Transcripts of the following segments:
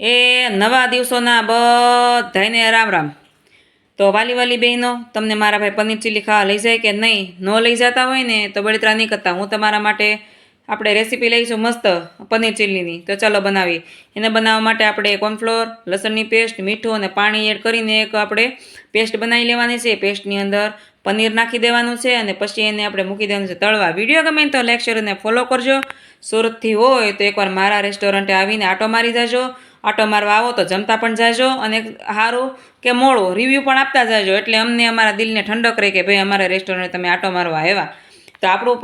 એ નવા દિવસોના બધાને રામ રામ। તો વાલી બહેનો, તમને મારા ભાઈ પનીર ચીલી ખાવા લઈ જાય કે નહીં? ન લઈ જતા હોય ને તો બળતરા નહીં કરતા। હું તમારા માટે આપણે રેસીપી લઈશું મસ્ત પનીર ચીલીની। તો ચાલો બનાવીએ। એને બનાવવા માટે આપણે કોર્નફ્લોર, લસણની પેસ્ટ, મીઠું અને પાણી એડ કરીને એક આપણે પેસ્ટ બનાવી લેવાની છે। પેસ્ટની અંદર પનીર નાખી દેવાનું છે અને પછી એને આપણે મૂકી દેવાનું છે તળવા। વિડીયો ગમે તો લાઈક શેર અને ફોલો કરજો। સુરતથી હોય તો એકવાર મારા રેસ્ટોરન્ટે આવીને આટો મારી જાજો। આટો મારવા આવો તો જમતા પણ જાજો અને સારું કે મોડું રિવ્યૂ પણ આપતા જાજો, એટલે અમને અમારા દિલને ઠંડક રહે કે ભાઈ અમારા રેસ્ટોરન્ટ તમે આટો મારવા આવ્યા। તો આપણું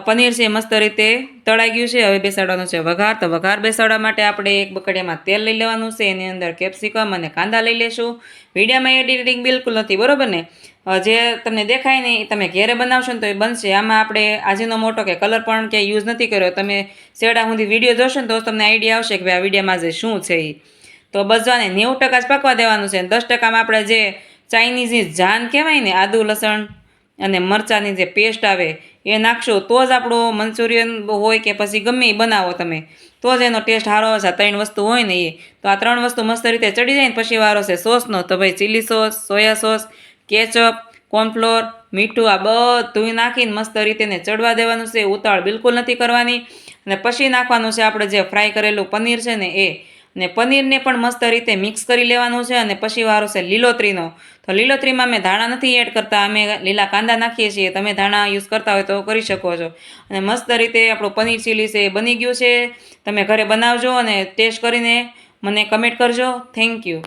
પનીર છે મસ્ત રીતે તળાઈ ગયું છે। હવે બેસાડવાનું છે વઘાર। તો વઘાર બેસાડવા માટે આપણે એક બકડિયામાં તેલ લઈ લેવાનું છે, એની અંદર કેપ્સિકમ અને કાંદા લઈ લેશું। વિડીયોમાં એડિટિંગ બિલકુલ નથી, બરોબર ને? જે તમને દેખાય ને એ તમે ઘેરે બનાવશો ને તો એ બનશે। આમાં આપણે આજીનો મોટો કે કલર પણ કે યુઝ નથી કર્યો। તમે છેડા સુધી વિડીયો જોશો ને તો તમને આઈડિયા આવશે કે ભાઈ આ વિડીયોમાં જે શું છે એ। તો બધાને 90% જ પકવા દેવાનું છે। 10%માં આપણે જે ચાઇનીઝની જાન કહેવાય ને, આદુ લસણ અને મરચાંની જે પેસ્ટ આવે એ નાખશો તો જ આપણું મંચુરિયન હોય કે પછી ગમે એ બનાવો તમે તો જ એનો ટેસ્ટ સારો આવશે। આ 3 વસ્તુ હોય ને એ, તો આ 3 વસ્તુ મસ્ત રીતે ચડી જાય ને પછી વારો છે સોસનો। તો ભાઈ chilli sauce, soya sauce, ketchup, cornflour, મીઠું આ બધું નાખીને મસ્ત રીતે ને ચડવા દેવાનું છે। ઉતાળ બિલકુલ નથી કરવાની। અને પછી નાખવાનું છે આપણે જે ફ્રાય કરેલું પનીર છે ને એ, ને પનીરને પણ મસ્ત રીતે મિક્સ કરી લેવાનું છે। અને પછી વારો છે લીલોતરીનો। તો લીલોતરીમાં અમે ધાણા નથી એડ કરતા, અમે લીલા કાંદા નાખીએ છીએ। તમે ધાણા યુઝ કરતા હોય તો કરી શકો છો। અને મસ્ત રીતે આપણું પનીર ચીલી છે એ બની ગયું છે। તમે ઘરે બનાવજો અને ટેસ્ટ કરીને મને કમેન્ટ કરજો। Thank you.